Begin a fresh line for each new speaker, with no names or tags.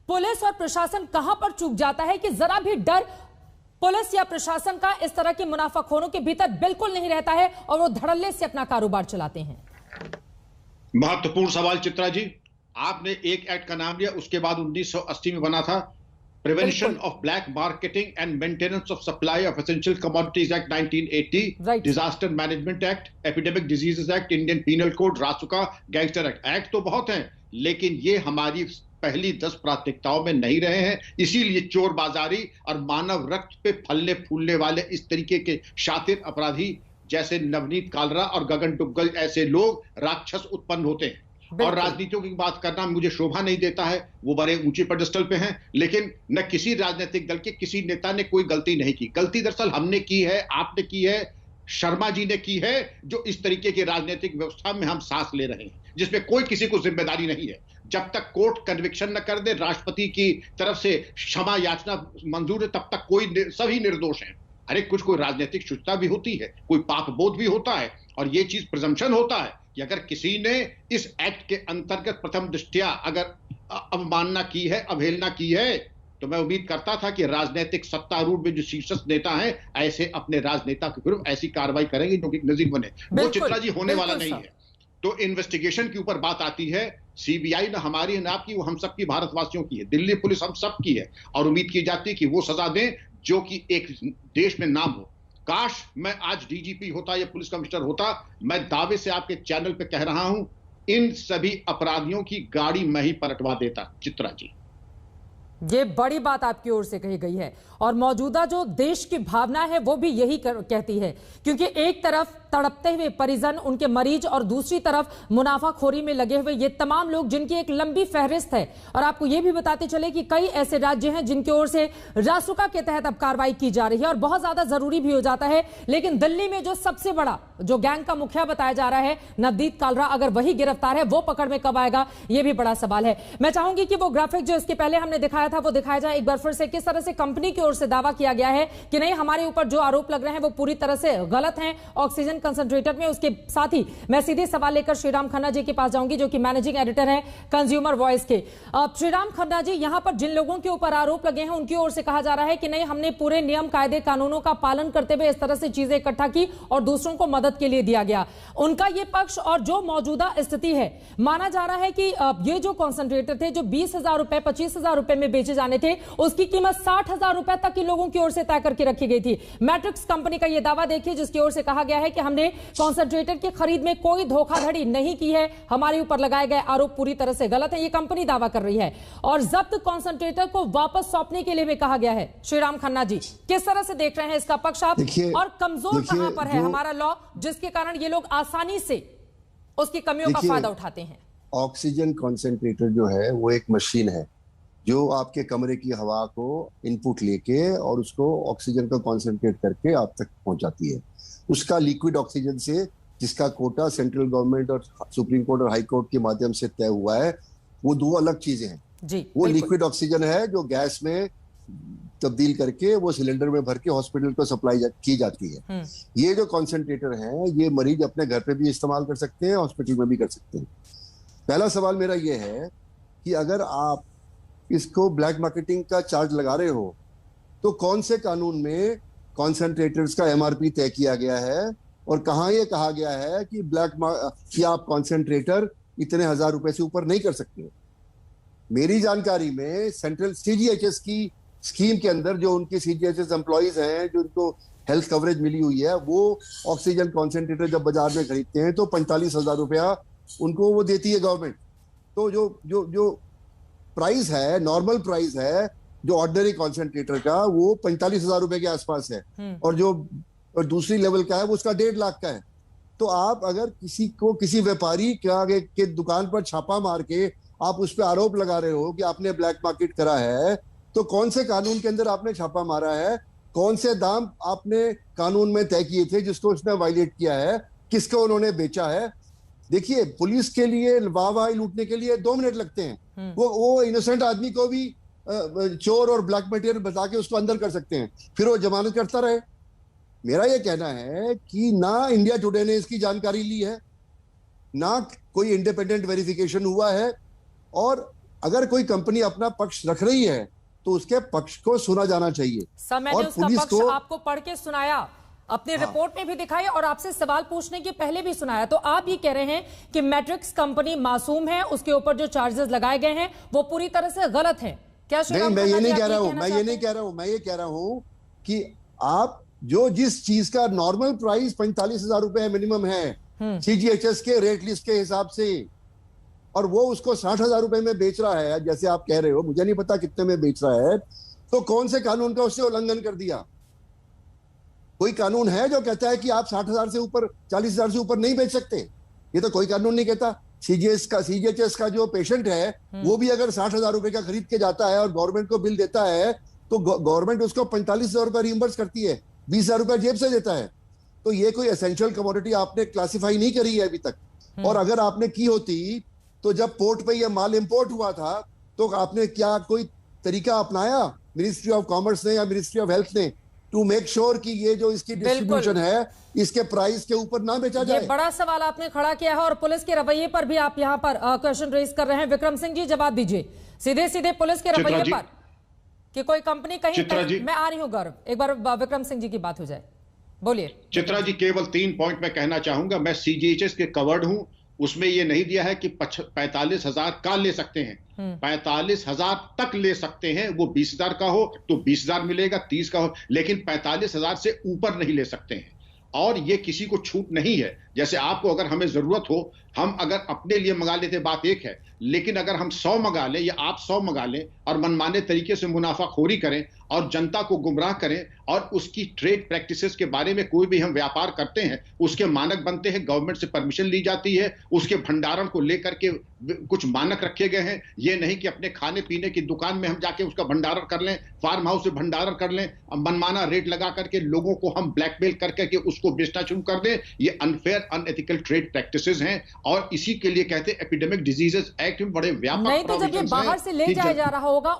Police और प्रशासन कहां पर चूक जाता है कि जरा भी डर पुलिस या प्रशासन का इस तरह के मुनाफाखोरों के भीतर बिल्कुल नहीं रहता है और वो धड़ल्ले से अपना कारोबार चलाते हैं।
महत्वपूर्ण सवाल चित्रा जी। आपने एक एक्ट का नाम लिया, उसके बाद 1980 में बना था prevention of black marketing and maintenance of supply of essential commodities act 1980, disaster management act, epidemic diseases act, Indian penal code, Rasuka, gangster act. Act तो बहुत हैं, लेकिन ये हमारी पहली 10 प्राथमिकताओं में नहीं रहे हैं। इसीलिए चोर बाजारी और मानव रक्त पे फलने फूलने वाले इस तरीके के शातिर अपराधी जैसे नवनीत कालरा और गगन डुग्गल ऐसे लोग राक्षस उत्पन्न होते हैं। और राजनीतियों की बात करना मुझे शोभा नहीं देता है, वो बड़े ऊंचे पेडेस्टल पे हैं, लेकिन न किसी राजनीतिक दल के किसी नेता ने कोई गलती नहीं की। गलती दरअसल हमने की है, आपने की है, शर्मा जी ने की है, जो इस तरीके की राजनीतिक व्यवस्था में हम सांस ले रहे हैं, जिसमें कोई किसी को जिम्मेदारी नहीं है। जब तक कोर्ट कन्विक्शन न कर दे, राष्ट्रपति की तरफ से क्षमा याचना मंजूर है, तब तक सभी निर्दोष हैं। अरे कुछ कोई राजनीतिक शुद्धता भी होती है, कोई पाप बोध भी होता है, और ये चीज प्रिजम्पशन होता है कि अगर किसी ने इस एक्ट के अंतर्गत प्रथम दृष्टया अगर अवमानना की है, अवहेलना की है, तो मैं उम्मीद करता था कि राजनीतिक सत्तारूढ़ में जो शीर्षस्थ नेता हैं ऐसे अपने राजनेता के विरुद्ध ऐसी कार्रवाई करेंगे जो कि नजीर बने। वो चित्रा जी होने वाला नहीं है। तो इन्वेस्टिगेशन के ऊपर बात आती है, सीबीआई ना हमारी ना आपकी, वो हम सबकी भारतवासियों की है, दिल्ली पुलिस हम सब की है, और उम्मीद की जाती है कि वो सजा दें जो कि एक देश में नाम हो। काश मैं आज डीजीपी होता या पुलिस कमिश्नर होता, मैं दावे से आपके चैनल पे कह रहा हूं, इन सभी अपराधियों की गाड़ी मैं ही पलटवा देता। चित्रा जी,
ये बड़ी बात आपकी ओर से कही गई है और मौजूदा जो देश की भावना है वो भी यही कहती है, क्योंकि एक तरफ तड़पते हुए परिजन, उनके मरीज, और दूसरी तरफ मुनाफाखोरी में लगे हुए ये तमाम लोग जिनकी एक लंबी फहरिस्त है। और आपको ये भी बताते चले कि कई ऐसे राज्य हैं जिनकी ओर से रासुका के तहत अब कार्रवाई की जा रही है और बहुत ज्यादा जरूरी भी हो जाता है। लेकिन दिल्ली में जो सबसे बड़ा जो गैंग का मुखिया बताया जा रहा है नवनीत कालरा, अगर वही गिरफ्तार है, वो पकड़ में कब आएगा, यह भी बड़ा सवाल है। मैं चाहूंगी कि वो ग्राफिक जो इसके पहले हमने दिखाया था वो दिखाया जाए एक बार फिर से। किस तरह से कंपनी की ओर से दावा किया गया है कि नहीं, हमारे ऊपर जो आरोप लग रहे हैं वो पूरी तरह से गलत हैं ऑक्सीजन कंसंट्रेटर में। उसके साथ ही मैं सीधे सवाल लेकर श्रीराम खन्ना जी के पास जाऊंगी, जो कि मैनेजिंग एडिटर हैं कंज्यूमर वॉइस के। श्रीराम खन्ना जी, यहां पर जिन लोगों के ऊपर आरोप लगे हैं उनकी ओर से कहा जा रहा है कि नहीं, हमने पूरे नियम कायदे कानूनों का पालन करते हुए इस तरह से चीजें इकट्ठा की और दूसरों को मदद के लिए दिया गया। उनका यह पक्ष और जो मौजूदा स्थिति है, माना जा रहा है कि ये जो कॉन्सेंट्रेटर थे जो 20,000 रुपए 25,000 रुपए में बेचे जाने थे, उसकी कीमत 60,000 रुपए तक की लोगों की ओर से तय करके रखी गई थी। मैट्रिक्स कंपनी का यह दावा देखिए, जिसकी ओर से कहा गया है कि हमने कॉन्सेंट्रेटर की खरीद में कोई धोखाधड़ी नहीं की है, हमारे ऊपर लगाए गए आरोप पूरी तरह से गलत है, यह कंपनी दावा कर रही है। और जब्त कॉन्सेंट्रेटर को वापस सौंपने के लिए भी कहा गया है। श्रीराम खन्ना जी, किस तरह से देख रहे हैं इसका पक्ष आप, और कमजोर कहां पर है हमारा लॉ जिसके कारण ये लोग आसानी से उसकी कमियों का फायदा उठाते हैं?
ऑक्सीजन कॉन्सेंट्रेटर जो है वो एक मशीन है जो आपके कमरे की हवा को इनपुट लेके और उसको ऑक्सीजन को कॉन्सेंट्रेट करके आप तक पहुंचाती है। उसका लिक्विड ऑक्सीजन से, जिसका कोटा सेंट्रल गवर्नमेंट और सुप्रीम कोर्ट और हाई कोर्ट के माध्यम से तय हुआ है, वो दो अलग चीजें हैं जी। वो लिक्विड ऑक्सीजन है जो गैस में तब्दील करके वो सिलेंडर में भर के हॉस्पिटल को सप्लाई की जाती है। ये जो कॉन्सेंट्रेटर है, ये मरीज अपने घर पे भी इस्तेमाल कर सकते हैं, हॉस्पिटल में भी कर सकते हैं। पहला सवाल मेरा ये है कि अगर आप इसको ब्लैक मार्केटिंग का चार्ज लगा रहे हो तो कौन से कानून में कॉन्सेंट्रेटर्स का एमआरपी तय किया गया है, और कहां ये कहा गया है कि कि आप कॉन्सेंट्रेटर इतने 1,000 रुपए से ऊपर नहीं कर सकते। मेरी जानकारी में सेंट्रल सीजीएचएस की स्कीम के अंदर जो उनके सीजीएचएस एम्प्लॉइज हैं, जो उनको हेल्थ कवरेज मिली हुई है, वो ऑक्सीजन कॉन्सेंट्रेटर जब बाजार में खरीदते हैं तो 45,000 रुपया उनको वो देती है गवर्नमेंट। तो जो प्राइस है, नॉर्मल प्राइस है जो ऑर्डिनरी कॉन्सेंट्रेटर का, वो 45,000 रुपए के आसपास है, और दूसरी लेवल का है वो उसका 1.5 लाख का है। तो आप अगर किसी व्यापारी के दुकान पर छापा मार के आप उस पर आरोप लगा रहे हो कि आपने ब्लैक मार्केट करा है, तो कौन से कानून के अंदर आपने छापा मारा है, कौन से दाम आपने कानून में तय किए थे जिसको उसने वायलेट किया है, किसको उन्होंने बेचा है। देखिए, पुलिस के लिए वाहवाही लूटने के लिए 2 मिनट लगते हैं। वो इनोसेंट आदमी को भी चोर और ब्लैक मटेरियल बता के उसको अंदर कर सकते हैं, फिर वो जमानत करता रहे। मेरा ये कहना है कि ना इंडिया टुडे ने इसकी जानकारी ली है, ना कोई इंडिपेंडेंट वेरिफिकेशन हुआ है, और अगर कोई कंपनी अपना पक्ष रख रही है तो उसके पक्ष को सुना जाना चाहिए।
सर, मैंने
और
उसका
पुलिस
पक्ष
को
आपको पढ़ के सुनाया, अपनी रिपोर्ट में भी दिखाया और आपसे सवाल पूछने के पहले भी सुनाया। तो आप ये कह रहे हैं कि मैट्रिक्स कंपनी मासूम है, उसके ऊपर जो चार्जेस लगाए गए हैं वो पूरी तरह से गलत है। क्या
नहीं, मैं ये नहीं कह रहा हूं, मैं ये कह रहा हूं कि आप जो जिस चीज का नॉर्मल प्राइस 45,000 रुपए मिनिमम है सीजीएचएस के रेट लिस्ट के हिसाब से, और वो उसको 60,000 रुपए में बेच रहा है, जैसे आप कह रहे हो, मुझे नहीं पता कितने में बेच रहा है, तो कौन से कानून का उससे उल्लंघन कर दिया? कोई कानून है जो कहता है कि आप 60,000 से ऊपर, 40,000 से ऊपर नहीं बेच सकते? ये तो कोई कानून नहीं कहता। सीजीएचएस का जो पेशेंट है वो भी अगर 60,000 रुपए का खरीद के जाता है और गवर्नमेंट को बिल देता है तो गवर्नमेंट उसको 45,000 रुपए रिइंबर्स करती है, 20,000 रुपए जेब से देता है। तो ये कोई एसेंशियल कमोडिटी आपने क्लासिफाई नहीं करी है अभी तक। और अगर आपने की होती तो जब पोर्ट पे ये माल इंपोर्ट हुआ था तो आपने क्या कोई तरीका अपनाया मिनिस्ट्री ऑफ कॉमर्स ने या मिनिस्ट्री ऑफ हेल्थ ने टू मेक श्योर कि ये जो इसकी डिस्ट्रीब्यूशन है इसके प्राइस के ऊपर ना बेचा जाए?
ये बड़ा सवाल आपने खड़ा किया है और पुलिस के रवैये पर भी आप यहाँ पर क्वेश्चन रेज कर रहे हैं। विक्रम सिंह जी, जवाब दीजिए सीधे सीधे पुलिस के रवैये पर कि कोई कंपनी कहीं मैं आ रही हूँ गौरव, एक बार विक्रम सिंह जी की बात हो जाए, बोलिए।
चित्रा जी, केवल 3 पॉइंट मैं कहना चाहूंगा। मैं सीजीएचएस के कवर्ड हूं, उसमें ये नहीं दिया है कि 45,000 का ले सकते हैं, 45,000 तक ले सकते हैं। वो 20,000 का हो तो 20,000 मिलेगा, 30 का हो, लेकिन 45,000 से ऊपर नहीं ले सकते हैं। और ये किसी को छूट नहीं है। जैसे आपको अगर हमें जरूरत हो, हम अगर अपने लिए मंगा लेते बात एक है, लेकिन अगर हम 100 मंगा लें या आप 100 मंगा लें और मनमाने तरीके से मुनाफाखोरी करें और जनता को गुमराह करें और उसकी ट्रेड प्रैक्टिसेस के बारे में कोई भी हम व्यापार करते हैं, उसके मानक बनते हैं, गवर्नमेंट से परमिशन ली जाती है, उसके भंडारण को लेकर के कुछ मानक रखे गए हैं। ये नहीं कि अपने खाने पीने की दुकान में हम जाके उसका भंडारण कर लें, फार्म हाउस से भंडारण कर लें, मनमाना रेट लगा करके लोगों को हम ब्लैकमेल करके उसको बेचना शुरू कर दें। ये अनफेयर अनएथिकल ट्रेड प्रैक्टिसेस हैं और इसी के लिए कहते हैं एपिडेमिक डिजीजेस एक्ट में बड़े व्यापक
नहीं तो जब ये बाहर से ले जाया जा रहा होगा